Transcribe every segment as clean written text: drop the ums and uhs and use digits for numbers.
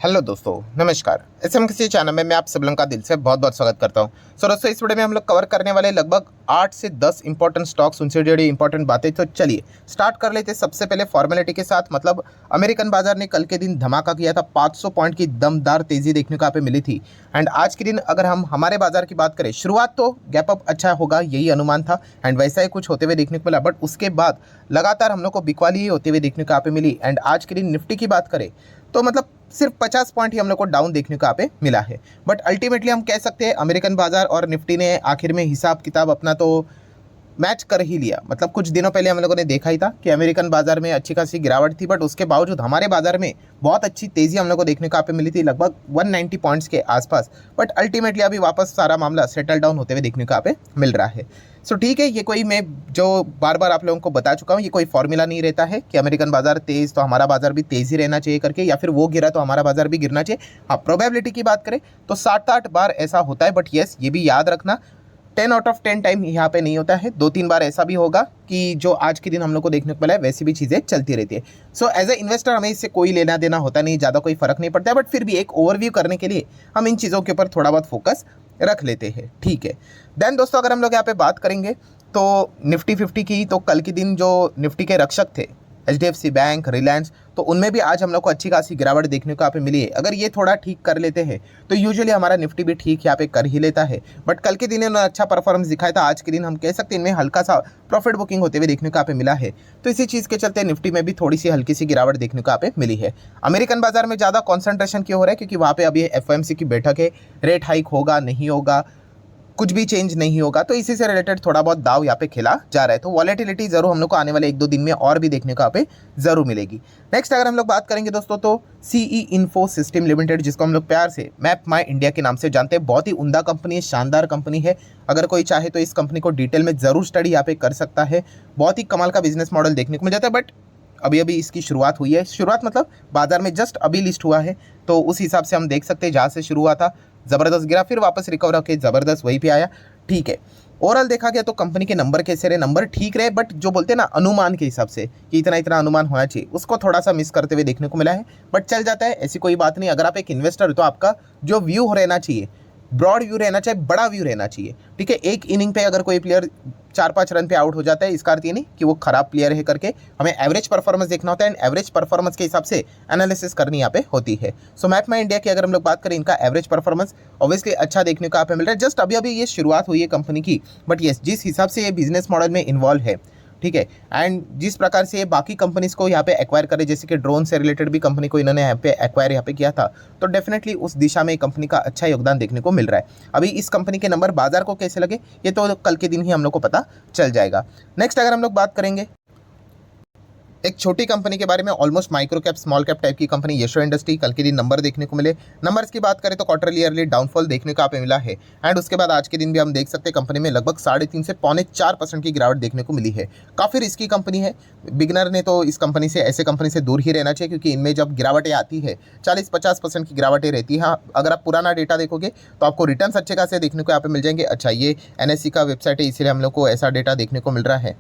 Hello दोस्तों, नमस्कार। SM किसी चैनल में मैं आप सब लोगों का दिल से बहुत बहुत स्वागत करता हूं। दोस्तों, इस वीडियो में हम लोग कवर करने वाले लगभग 8 से 10 इंपॉर्टेंट स्टॉक्स, उनसे जुड़ी इंपॉर्टेंट बातें। तो चलिए स्टार्ट कर लेते हैं सबसे पहले फॉर्मेलिटी के साथ। मतलब अमेरिकन बाजार ने कल के दिन धमाका किया था, 500 पॉइंट की दमदार तेजी देखने को यहाँ पे मिली थी। एंड आज के दिन अगर हम हमारे बाजार की बात करें, शुरुआत तो गैप अप अच्छा होगा, यही अनुमान था एंड वैसा ही कुछ होते हुए देखने को मिला। बट उसके बाद लगातार हम लोग को बिकवाली ही होते हुए देखने को यहाँ पे मिली। एंड आज के दिन निफ्टी की बात करें तो मतलब सिर्फ 50 पॉइंट ही हम लोग को डाउन देखने को यहाँ पे मिला है। बट अल्टीमेटली हम कह सकते हैं अमेरिकन बाजार और निफ्टी ने आखिर में हिसाब किताब अपना तो मैच कर ही लिया। मतलब कुछ दिनों पहले हम लोगों ने देखा ही था कि अमेरिकन बाजार में अच्छी खासी गिरावट थी, बट उसके बावजूद हमारे बाजार में बहुत अच्छी तेजी हम लोग को देखने को यहाँ पे मिली थी, लगभग 190 पॉइंट्स के आसपास। बट अल्टीमेटली अभी वापस सारा मामला सेटल डाउन होते हुए देखने को यहाँ पे मिल रहा है। सो ठीक है, ये कोई मैं जो बार बार आप लोगों को बता चुका हूँ, ये कोई फॉर्मूला नहीं रहता है कि अमेरिकन बाजार तेज तो हमारा बाजार भी तेज ही रहना चाहिए करके, या फिर वो गिरा तो हमारा बाजार भी गिरना चाहिए। हाँ, प्रोबेबिलिटी की बात करें तो 7-8 बार ऐसा होता है। बट येस, ये भी याद रखना 10 आउट ऑफ 10 टाइम यहाँ पे नहीं होता है। 2-3 बार ऐसा भी होगा कि जो आज के दिन हम लोग को देखने को मिला है वैसी भी चीज़ें चलती रहती है। सो एज ए इन्वेस्टर हमें इससे कोई लेना देना होता नहीं, ज़्यादा कोई फर्क नहीं पड़ता है। बट फिर भी एक ओवरव्यू करने के लिए हम इन चीज़ों के ऊपर थोड़ा बहुत फोकस रख लेते हैं, ठीक है। देन दोस्तों, अगर हम लोग यहाँ पे बात करेंगे तो निफ्टी 50 की, तो कल के दिन जो निफ्टी के रक्षक थे HDFC बैंक, रिलायंस, तो उनमें भी आज हम लोग को अच्छी खासी गिरावट देखने को यहाँ पे मिली है। अगर ये थोड़ा ठीक कर लेते हैं तो यूजुअली हमारा निफ्टी भी ठीक यहाँ पे कर ही लेता है। बट कल के दिन इन्होंने अच्छा परफॉर्मेंस दिखाया था। आज के दिन हम कह सकते हैं इनमें हल्का सा प्रॉफिट बुकिंग होते हुए देखने को यहाँ पे मिला है। तो इसी चीज़ के चलते निफ्टी में भी थोड़ी सी हल्की सी गिरावट देखने को यहाँ पे मिली है। अमेरिकन बाजार में ज़्यादा कॉन्सेंट्रेशन क्यों हो रहा है? क्योंकि वहाँ पे अभी FOMC की बैठक है, रेट हाइक होगा नहीं होगा, कुछ भी चेंज नहीं होगा, तो इसी से रिलेटेड थोड़ा बहुत दाव यहाँ पे खेला जा रहा है। तो वॉलेटिलिटी जरूर हम लोग को आने वाले 1-2 दिन में और भी देखने को यहाँ पे जरूर मिलेगी। नेक्स्ट अगर हम लोग बात करेंगे दोस्तों, तो CE इन्फो सिस्टम लिमिटेड, जिसको हम लोग प्यार से मैप माई इंडिया के नाम से जानते हैं, बहुत ही उम्दा कंपनी है, शानदार कंपनी है। अगर कोई चाहे तो इस कंपनी को डिटेल में जरूर स्टडी यहाँ पे कर सकता है। बहुत ही कमाल का बिजनेस मॉडल देखने को मिल जाता है। बट अभी अभी इसकी शुरुआत हुई है, शुरुआत मतलब बाजार में जस्ट अभी लिस्ट हुआ है, तो उस हिसाब से हम देख सकते हैं जहाँ से शुरू हुआ था ज़बरदस्त गिरा, फिर वापस रिकवर होकर ज़बरदस्त वहीं पे आया, ठीक है। ओवरऑल देखा गया तो कंपनी के नंबर कैसे रहे, नंबर ठीक रहे, बट जो बोलते हैं ना अनुमान के हिसाब से कि इतना इतना अनुमान होना चाहिए, उसको थोड़ा सा मिस करते हुए देखने को मिला है। बट चल जाता है, ऐसी कोई बात नहीं। अगर आप एक इन्वेस्टर हो तो आपका जो व्यू रहना चाहिए, ब्रॉड व्यू रहना चाहिए, बड़ा व्यू रहना चाहिए, ठीक है। एक इनिंग पे अगर कोई प्लेयर 4-5 रन पे आउट हो जाता है, इसका अर्थ ये नहीं कि वो खराब प्लेयर है करके। हमें एवरेज परफॉर्मेंस देखना होता है एंड एवरेज परफॉर्मेंस के हिसाब से एनालिसिस करनी यहाँ पे होती है। सो मैप माई इंडिया की अगर हम लोग बात करें, इनका एवरेज परफॉर्मेंस ऑब्वियसली अच्छा देखने को यहाँ पे मिल रहा है। जस्ट अभी अभी ये शुरुआत हुई है कंपनी की, बट येस, जिस हिसाब से ये बिजनेस मॉडल में इन्वॉल्व है, ठीक है, एंड जिस प्रकार से बाकी कंपनीज को यहाँ पे एक्वायर करे, जैसे कि ड्रोन से रिलेटेड भी कंपनी को इन्होंने यहाँ पे एक्वायर यहाँ पे किया था, तो डेफिनेटली उस दिशा में कंपनी का अच्छा योगदान देखने को मिल रहा है। अभी इस कंपनी के नंबर बाजार को कैसे लगे ये तो कल के दिन ही हम लोग को पता चल जाएगा। नेक्स्ट अगर हम लोग बात करेंगे एक छोटी कंपनी के बारे में, almost micro cap small cap type की कंपनी यशो इंडस्ट्री, कल के दिन नंबर देखने को मिले। नंबर्स की बात करें तो क्वार्टरली ईयरली डाउनफॉल देखने को यहाँ पे मिला है। एंड उसके बाद आज के दिन भी हम देख सकते हैं कंपनी में लगभग 3.5 से 3.25% की गिरावट देखने को मिली है। काफ़ी रिस्की कंपनी है। बिगनर ने तो इस कंपनी से, ऐसे कंपनी से दूर ही रहना चाहिए, क्योंकि इनमें जब गिरावटें आती है 40-50% की गिरावटें रहती है। हाँ, अगर आप पुराना डेटा देखोगे तो आपको रिटर्न्स अच्छे खासे देखने को यहाँ पे मिल जाएंगे। अच्छा, ये NSE का वेबसाइट है, इसीलिए हम लोग को ऐसा डेटा देखने को मिल रहा है।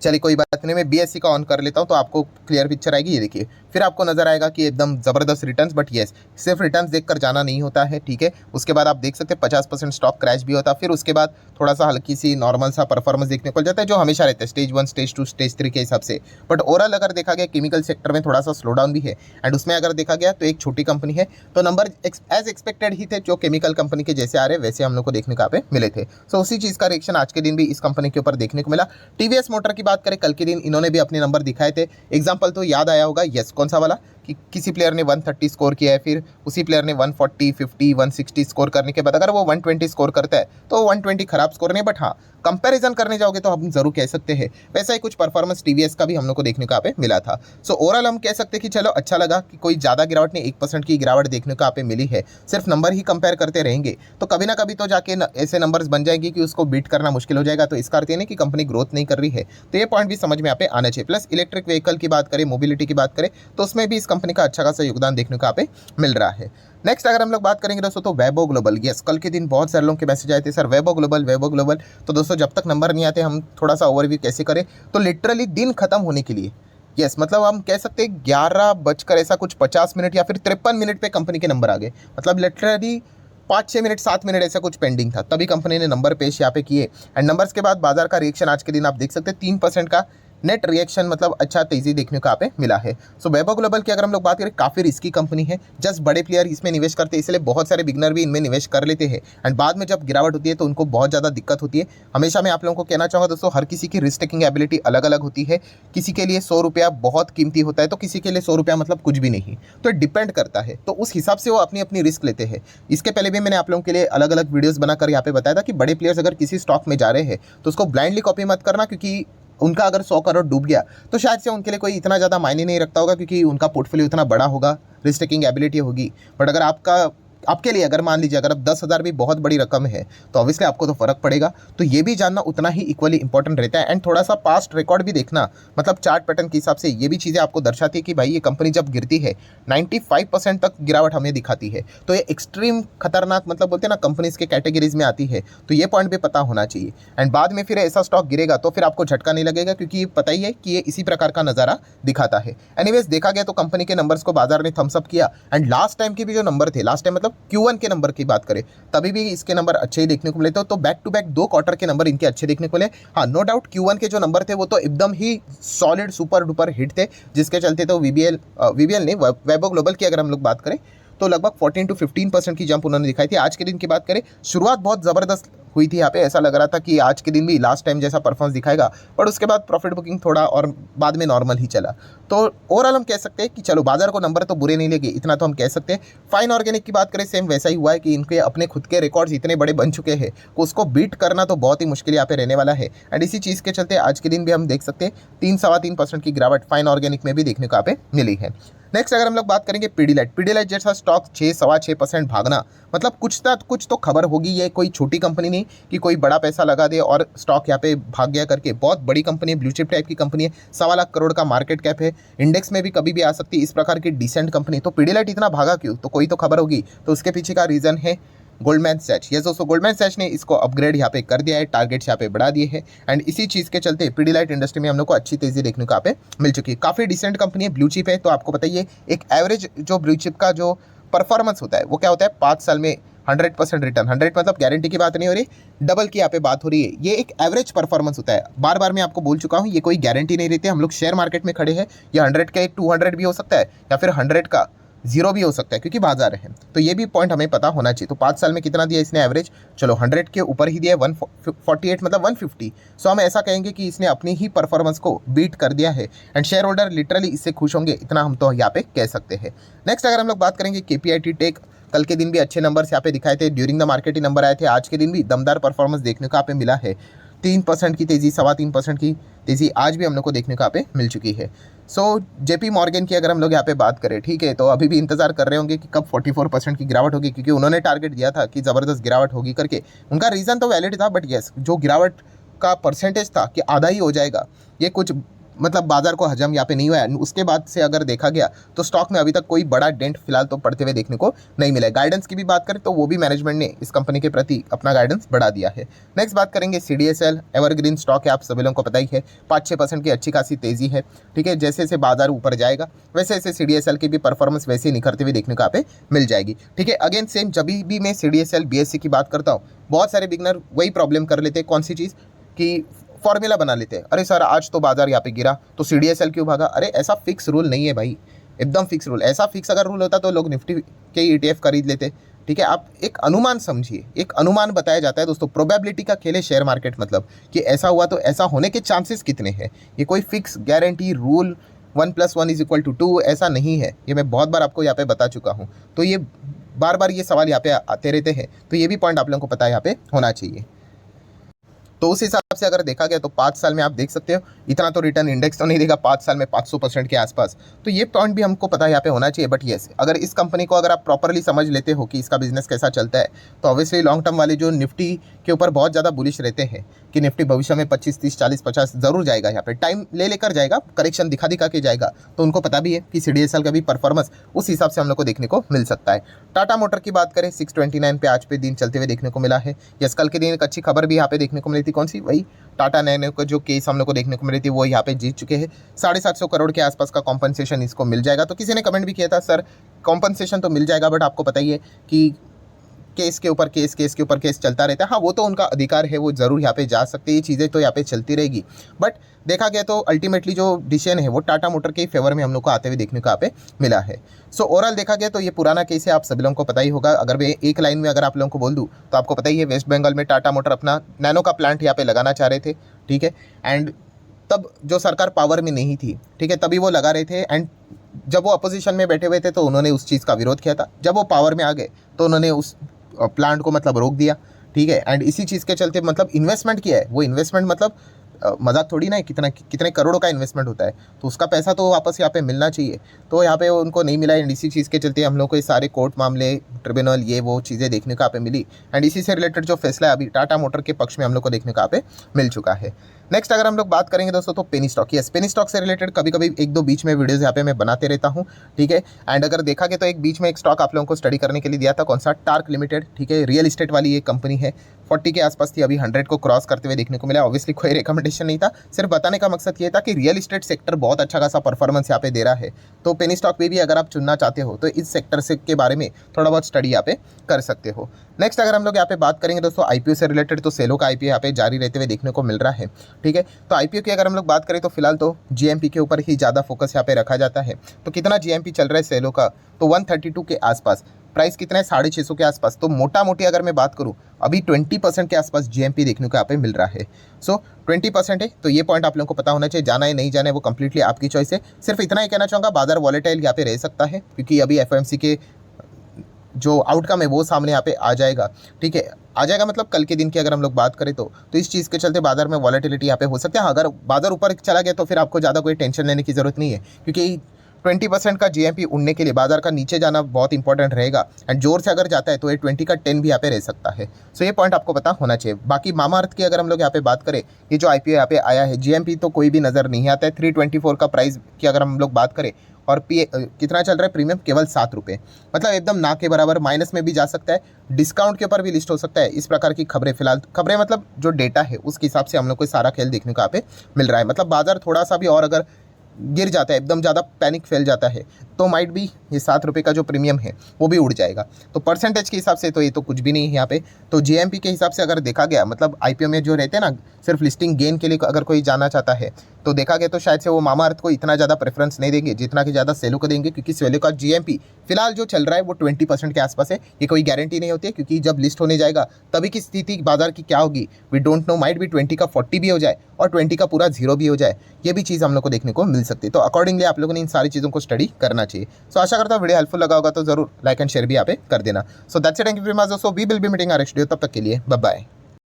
चलिए कोई बात नहीं, मैं BSE का ऑन कर लेता हूँ तो आपको क्लियर पिक्चर आएगी। ये देखिए, फिर आपको नजर आएगा कि एकदम ज़बरदस्त रिटर्न्स। बट येस, सिर्फ रिटर्न्स देखकर जाना नहीं होता है, ठीक है। उसके बाद आप देख सकते हैं 50% स्टॉक क्रैश भी होता है। फिर उसके बाद थोड़ा सा हल्की सी नॉर्मल सा परफॉर्मेंस देखने को मिल जाता है, जो हमेशा रहता है स्टेज 1, स्टेज 2, स्टेज 3 के हिसाब से। बट ओवरऑल अगर देखा गया केमिकल सेक्टर में थोड़ा सा स्लो डाउन भी है। एंड उसमें अगर देखा गया तो एक छोटी कंपनी है, तो नंबर एज एक्सपेक्टेड ही थे, जो केमिकल कंपनी के जैसे आ रहे वैसे हम लोग को देखने को यहाँ पे मिले थे। सो उसी चीज़ का रिएक्शन आज के दिन भी इस कंपनी के ऊपर देखने को मिला। TVS मोटर की बात करें, कल के दिन इन्होंने भी अपने नंबर दिखाए थे। एग्जाम्पल तो याद आया होगा, यस, कौन सा वाला, कि किसी प्लेयर ने 130 स्कोर किया है, फिर उसी प्लेयर ने 140, 50, 160 स्कोर करने के बाद अगर वो 120 स्कोर करता है तो 120 खराब स्कोर नहीं। बट हाँ, कंपैरिजन करने जाओगे तो हम जरूर कह सकते हैं वैसा ही कुछ परफॉर्मेंस TVS का भी हम लोग को देखने को यहाँ पे मिला था। सो ओवरऑल हम कह सकते हैं कि चलो अच्छा लगा कि कोई ज़्यादा गिरावट नहीं, 1% की गिरावट देखने को यहाँ पे मिली है। सिर्फ नंबर ही कंपेयर करते रहेंगे तो कभी ना कभी तो जाके ऐसे नंबर्स बन जाएंगे कि उसको बीट करना मुश्किल हो जाएगा। तो इसका अर्थ ये नहीं कि कंपनी ग्रोथ नहीं कर रही है, तो ये पॉइंट भी समझ में यहाँ पे आना चाहिए। प्लस इलेक्ट्रिक व्हीकल की बात करें, मोबिलिटी की बात करें, तो उसमें भी इस कंपनी का अच्छा खासा योगदान देखने को यहाँ पे मिल रहा है। नेक्स्ट अगर हम लोग बात करेंगे दोस्तों, तो वैभव ग्लोबल, यस, कल के दिन बहुत सारे लोगों के मैसेज आए थे, सर वैभव ग्लोबल, वैभव ग्लोबल। तो दोस्तों, जब तक नंबर नहीं आते हम थोड़ा सा ओवरव्यू कैसे करें, तो लिटरली दिन खत्म होने के लिए यस, मतलब हम कह सकते हैं 11 बजकर ऐसा कुछ 50 मिनट या फिर 53 मिनट पे कंपनी के नंबर आ गए। मतलब लिटरली 5-6 मिनट 7 मिनट ऐसा कुछ पेंडिंग था, तभी कंपनी ने नंबर पेश यहाँ पे किए। एंड नंबर्स के बाद बाजार का रिएक्शन आज के दिन आप देख सकते हैं 3% का नेट रिएक्शन, मतलब अच्छा तेजी देखने को यहाँ पे मिला है। सो वैभव ग्लोबल की अगर हम लोग बात करें, काफ़ी रिस्की कंपनी है, जस्ट बड़े प्लेयर इसमें निवेश करते हैं, इसलिए बहुत सारे बिगनर भी इनमें निवेश कर लेते हैं। एंड बाद में जब गिरावट होती है तो उनको बहुत ज़्यादा दिक्कत होती है। हमेशा मैं आप लोगों को कहना चाहूँगा दोस्तों, हर किसी की रिस्क टेकिंग एबिलिटी अलग अलग होती है। किसी के लिए 100 रुपया बहुत कीमती होता है, तो किसी के लिए 100 रुपया मतलब कुछ भी नहीं। तो डिपेंड करता है, तो उस हिसाब से वो अपनी अपनी रिस्क लेते हैं। इसके पहले भी मैंने आप लोगों के लिए अलग अलग वीडियोज़ बनाकर यहाँ पे बताया था कि बड़े प्लेयर्स अगर किसी स्टॉक में जा रहे हैं तो उसको ब्लाइंडली कॉपी मत करना, क्योंकि उनका अगर 100 करोड़ डूब गया तो शायद से उनके लिए कोई इतना ज़्यादा मायने नहीं रखता होगा, क्योंकि उनका पोर्टफोलियो इतना बड़ा होगा, रिस्क टेकिंग एबिलिटी होगी। बट अगर आपके लिए अगर मान लीजिए अगर अब 10,000 भी बहुत बड़ी रकम है, तो ऑब्वियसली आपको तो फ़र्क पड़ेगा। तो ये भी जानना उतना ही इक्वली इंपॉर्टेंट रहता है। एंड थोड़ा सा पास्ट रिकॉर्ड भी देखना, मतलब चार्ट पैटर्न के हिसाब से ये भी चीज़ें आपको दर्शाती है कि भाई ये कंपनी जब गिरती है 95% तक गिरावट हमें दिखाती है, तो ये एक्सट्रीम खतरनाक, मतलब बोलते हैं ना, कंपनीज के कैटेगरीज में आती है। तो ये पॉइंट भी पता होना चाहिए। एंड बाद में फिर ऐसा स्टॉक गिरेगा तो फिर आपको झटका नहीं लगेगा, क्योंकि ये पता ही है कि ये इसी प्रकार का नज़ारा दिखाता है। एनीवेज, देखा गया तो कंपनी के नंबर्स को बाजार ने थम्सअप किया। एंड लास्ट टाइम के भी जो नंबर थे, लास्ट टाइम मतलब Q1 के नंबर की बात करें, तभी भी इसके नंबर अच्छे ही देखने को मिले थे। तो बैक टू बैक 2 क्वार्टर के नंबर इनके अच्छे देखने को मिले। हाँ, नो डाउट Q1 के जो नंबर थे वो तो एकदम ही सॉलिड सुपर डुपर हिट थे, जिसके चलते तो वीबीएल नहीं, वैभव ग्लोबल की अगर हम लोग बात करें तो लगभग 14 to 15% की जंप उन्होंने दिखाई थी। आज के दिन की बात करें, शुरुआत बहुत ज़बरदस्त हुई थी यहाँ पे, ऐसा लग रहा था कि आज के दिन भी लास्ट टाइम जैसा परफॉर्मेंस दिखाएगा, पर उसके बाद प्रॉफिट बुकिंग थोड़ा और बाद में नॉर्मल ही चला। तो ओवरऑल हम कह सकते हैं कि चलो बाजार को नंबर तो बुरे नहीं लगे, इतना तो हम कह सकते हैं। फाइन ऑर्गेनिक की बात करें, सेम वैसा ही हुआ है कि इनके अपने खुद के रिकॉर्ड्स इतने बड़े बन चुके हैं, उसको बीट करना तो बहुत ही मुश्किल यहाँ पे रहने वाला है। एंड इसी चीज़ के चलते आज के दिन भी हम देख सकते हैं 3-3.25% की गिरावट फाइन ऑर्गेनिक में भी देखने को यहाँ पे मिली है। नेक्स्ट अगर हम लोग बात करेंगे पीडीलाइट जैसा स्टॉक 6-6.25% भागना, मतलब कुछ तो खबर होगी। ये कोई छोटी कंपनी नहीं कि कोई बड़ा पैसा लगा दे और स्टॉक यहाँ पे भाग गया करके। बहुत बड़ी कंपनी है, ब्लू चिप टाइप की कंपनी है, 1.25 लाख करोड़ का मार्केट कैप है, इंडेक्स में भी कभी भी आ सकती है, इस प्रकार की डिसेंट कंपनी। तो पीडीलाइट इतना भागा क्यों, तो कोई तो खबर होगी। तो उसके पीछे का रीज़न है गोल्डमैन सैच। ये दोस्तों गोल्डमैन सैच ने इसको अपग्रेड यहाँ पे कर दिया है, टारगेट्स यहाँ पे बढ़ा दिए हैं। एंड इसी चीज़ के चलते पीडीलाइट इंडस्ट्री में हम लोग को अच्छी तेज़ी देखने को यहाँ पे मिल चुकी है। काफ़ी डिसेंट कंपनी है, ब्लू चिप है। तो आपको बताइए एक एवरेज जो ब्लू चिप का जो परफॉर्मेंस होता है वो क्या होता है, 5 साल में 100% रिटर्न। 100 मतलब गारंटी की बात नहीं हो रही, डबल की यहाँ पे बात हो रही है। ये एक एवरेज परफॉर्मेंस होता है। बार बार मैं आपको बोल चुका हूँ, ये कोई गारंटी नहीं रहती है। हम लोग शेयर मार्केट में खड़े हैं, ये 100 का 200 भी हो सकता है, या फिर 100 का 0 भी हो सकता है, क्योंकि बाजार है। तो ये भी पॉइंट हमें पता होना चाहिए। तो 5 साल में कितना दिया इसने एवरेज, चलो 100 के ऊपर ही दिया है, 148 मतलब 150। सो हम ऐसा कहेंगे कि इसने अपनी ही परफॉर्मेंस को बीट कर दिया है। एंड शेयर होल्डर लिटरली इससे खुश होंगे, इतना हम तो यहाँ पे कह सकते हैं। नेक्स्ट अगर हम लोग बात करेंगे केपीआईटी टेक, कल के दिन भी अच्छे नंबर्स यहाँ पे दिखाए थे, during the market he number आए थे। आज के दिन भी दमदार परफॉर्मेंस देखने को यहाँ पे मिला है। 3% की तेज़ी, 3.25% की तेज़ी आज भी हम लोग को देखने को यहाँ पे मिल चुकी है। सो जेपी मॉर्गन की अगर हम लोग यहाँ पे बात करें, ठीक है, तो अभी भी इंतजार कर रहे होंगे कि कब 44% की गिरावट होगी, क्योंकि उन्होंने टारगेट दिया था कि ज़बरदस्त गिरावट होगी करके। उनका रीज़न तो वैलिड था, बट येस, जो गिरावट का परसेंटेज था कि आधा ही हो जाएगा, ये कुछ मतलब बाजार को हजम यहाँ पे नहीं हुआ है। उसके बाद से अगर देखा गया तो स्टॉक में अभी तक कोई बड़ा डेंट फिलहाल तो पड़ते हुए देखने को नहीं मिला है। गाइडेंस की भी बात करें तो वो भी मैनेजमेंट ने इस कंपनी के प्रति अपना गाइडेंस बढ़ा दिया है। नेक्स्ट बात करेंगे CDSL, एवरग्रीन स्टॉक है, आप सभी लोगों को पता ही है। 5-6% की अच्छी खासी तेज़ी है, ठीक है। जैसे जैसे बाजार ऊपर जाएगा वैसे वैसे CDSL की भी परफॉर्मेंस वैसे ही निखरते हुए देखने को यहाँ पे मिल जाएगी, ठीक है। अगेन सेम, जब भी मैं CDSL BSC की बात करता हूँ, बहुत सारे बिगनर वही प्रॉब्लम कर लेते हैं। कौन सी चीज़ कि फॉर्मूला बना लेते हैं, अरे सर आज तो बाजार यहाँ पे गिरा तो CDSL क्यों भागा। अरे ऐसा फिक्स रूल नहीं है भाई, एकदम फिक्स रूल। ऐसा फिक्स अगर रूल होता तो लोग निफ्टी के ETF खरीद लेते, ठीक है। आप एक अनुमान समझिए, एक अनुमान बताया जाता है दोस्तों। प्रोबेबिलिटी का खेल है शेयर मार्केट, मतलब कि ऐसा हुआ तो ऐसा होने के चांसेस कितने हैं। ये कोई फिक्स गारंटी रूल 1+1=2 ऐसा नहीं है। ये मैं बहुत बार आपको यहाँ पे बता चुका हूँ। तो ये बार बार ये सवाल यहाँ पे आते रहते हैं, तो ये भी पॉइंट आप लोगों को पता है यहाँ पे होना चाहिए। तो उस हिसाब से अगर देखा गया तो 5 साल में आप देख सकते हो इतना तो रिटर्न इंडेक्स तो नहीं देगा, 5 साल में 500% के आसपास। तो ये पॉइंट भी हमको पता यहाँ पे होना चाहिए। बट येस, अगर इस कंपनी को अगर आप प्रॉपरली समझ लेते हो कि इसका बिजनेस कैसा चलता है, तो ऑब्वियसली लॉन्ग टर्म वाले जो निफ्टी के ऊपर बहुत ज़्यादा बुलिश रहते हैं कि निफ्टी भविष्य में 25, 30, 40, 50 जरूर जाएगा। यहाँ पे टाइम लेकर जाएगा, करेक्शन दिखा के जाएगा। तो उनको पता भी है कि CDSL का भी परफॉर्मेंस उस हिसाब से हम लोग को देखने को मिल सकता है। टाटा मोटर की बात करें, 629 पे आज पे दिन चलते हुए देखने को मिला है। यस, कल के दिन एक अच्छी खबर भी यहाँ पे देखने को मिली थी। कौन सी? वही टाटा नैनो का जो केस हम लोग को देखने को मिली थी वो यहाँ पे जीत चुके हैं। 750 करोड़ के आसपास का कॉम्पनसेशन इसको मिल जाएगा। तो किसी ने कमेंट भी किया था सर कॉम्पनसेशन तो मिल जाएगा, बट आपको पता ही है कि केस के ऊपर केस, केस के ऊपर केस चलता रहता है। हाँ, वो तो उनका अधिकार है, वो ज़रूर यहाँ पे जा सकते हैं, ये चीज़ें तो यहाँ पे चलती रहेगी। बट देखा गया तो अल्टीमेटली जो डिसीजन है वो टाटा मोटर के फेवर में हम लोग को आते हुए देखने को यहाँ पे मिला है। सो ओवरऑल देखा गया तो ये पुराना केस है, आप सभी लोगों को पता ही होगा। अगर मैं एक लाइन में अगर आप लोगों को बोल दूँ तो आपको पता ही है, वेस्ट बंगाल में टाटा मोटर अपना नैनो का प्लांट यहाँ पे लगाना चाह रहे थे, ठीक है। एंड तब जो सरकार पावर में नहीं थी, ठीक है, तभी वो लगा रहे थे। एंड जब वो अपोजिशन में बैठे हुए थे तो उन्होंने उस चीज़ का विरोध किया था। जब वो पावर में आ गए तो उन्होंने उस प्लांट को मतलब रोक दिया, ठीक है। एंड इसी चीज़ के चलते मतलब इन्वेस्टमेंट किया है, वो इन्वेस्टमेंट मतलब मजाक थोड़ी ना है, कितने करोड़ों का इन्वेस्टमेंट होता है, तो उसका पैसा तो वापस यहाँ पे मिलना चाहिए। तो यहाँ पे उनको नहीं मिला। एंड इसी चीज़ के चलते हम लोग को ये सारे कोर्ट मामले, ट्रिब्यूनल, ये वो चीज़ें देखने को यहाँ पे मिली। एंड इसी से रिलेटेड जो फैसला है अभी टाटा मोटर के पक्ष में हम लोग को देखने को यहाँ पे मिल चुका है। नेक्स्ट अगर हम लोग बात करेंगे दोस्तों तो penny stock. Yes, penny stock से रिलेटेड कभी कभी एक दो बीच में वीडियोस यहाँ पे मैं बनाते रहता हूँ, ठीक है। एंड अगर देखा गया तो एक बीच में एक स्टॉक आप लोगों को स्टडी करने के लिए दिया था, कौन सा, टार्क लिमिटेड, ठीक है। रियल इस्टेट वाली ये कंपनी है, 40 के आसपास थी, अभी 100 को क्रॉस करते हुए देखने को मिला। ऑब्वियसली कोई रिकमेंडेशन नहीं था, सिर्फ बताने का मकसद ये था कि रियल इस्टेट सेक्टर बहुत अच्छा खासा परफॉर्मेंस यहाँ पे दे रहा है। तो पेनी स्टॉक पे भी अगर आप चुनना चाहते हो तो इस सेक्टर से के बारे में थोड़ा बहुत स्टडी यहाँ पे कर सकते हो। नेक्स्ट अगर हम लोग यहाँ पे बात करेंगे दोस्तों आईपीओ से रिलेटेड, तो सेलो का आईपीओ यहाँ पे जारी रहते हुए देखने को मिल रहा है, ठीक है। तो आईपीओ की अगर हम लोग बात करें तो फिलहाल तो जीएमपी के ऊपर ही ज़्यादा फोकस यहाँ पे रखा जाता है। तो कितना जीएमपी चल रहा है सेलो का, तो 132 के आसपास, प्राइस कितना है 650 के आसपास। तो मोटा मोटी अगर मैं बात करूं अभी 20% के आसपास जीएमपी देखने को यहाँ पे मिल रहा है। सो 20% है, तो ये पॉइंट आप लोगों को पता होना चाहिए। जाना है नहीं जाना है वो कंप्लीटली आपकी चॉइस है। सिर्फ इतना ही कहना चाहूँगा, बाजार वॉलेटाइल यहाँ पे रह सकता है, क्योंकि अभी एफओएमसी के जो आउटकम है वो सामने यहाँ पे आ जाएगा, ठीक है। आ जाएगा मतलब कल के दिन की अगर हम लोग बात करें तो इस चीज़ के चलते बाजार में वॉलेटिलिटी यहाँ पे हो सकती है। अगर बाजार ऊपर चला गया तो फिर आपको ज़्यादा कोई टेंशन लेने की ज़रूरत नहीं है, क्योंकि 20% का जीएमपी उड़ने के लिए बाजार का नीचे जाना बहुत इंपॉर्टेंट रहेगा। एंड जोर से अगर जाता है तो ये 20 का 10 भी यहाँ पे रह सकता है। सो ये पॉइंट आपको पता होना चाहिए। बाकी मामाअर्थ की अगर हम लोग यहाँ पे बात करें, ये जो आईपीओ यहाँ पे आया है, जीएमपी तो कोई भी नज़र नहीं आता है। 324 का प्राइस की अगर हम लोग बात करें, और कितना चल रहा है प्रीमियम, केवल 7 रुपये, मतलब एकदम ना के बराबर, माइनस में भी जा सकता है, डिस्काउंट के ऊपर भी लिस्ट हो सकता है। इस प्रकार की खबरें फिलहाल, खबरें मतलब जो डेटा है उसके हिसाब से हम लोग को सारा खेल देखने को यहाँ पे मिल रहा है। मतलब बाजार थोड़ा सा भी और अगर गिर जाता है, एकदम ज़्यादा पैनिक फैल जाता है, तो माइट भी ये 7 रुपये का जो प्रीमियम है वो भी उड़ जाएगा। तो परसेंटेज के हिसाब से तो ये तो कुछ भी नहीं है यहाँ पे। तो जीएमपी के हिसाब से अगर देखा गया, मतलब आईपीओ में जो रहते हैं ना, सिर्फ लिस्टिंग गेन के लिए अगर कोई जाना चाहता है तो देखा गया तो शायद से वो मामाअर्थ को इतना ज़्यादा प्रेफरेंस नहीं देंगे जितना कि ज़्यादा सेलो को देंगे, क्योंकि सेलो का जीएमपी फिलहाल जो चल रहा है वो 20% के आसपास है। ये कोई गारंटी नहीं होती है, क्योंकि जब लिस्ट होने जाएगा तभी की स्थिति बाजार की क्या होगी वी डोंट नो। माइट भी 20 का 40 भी हो जाए और 20 का पूरा 0 भी हो जाए, ये भी चीज़ हम लोग को देखने को मिल सकती है। तो अकॉर्डिंगली आप लोगों ने इन सारी चीज़ों को स्टडी करना चाहिए। सो आशा करता हूँ वीडियो हेल्पफुल लगा होगा, तो जरूर लाइक एंड शेयर भी यहाँ पे कर देना। So that's it, thank you very much दोस्तों, we will be meeting our next video. तब तक के लिए बाय बाय।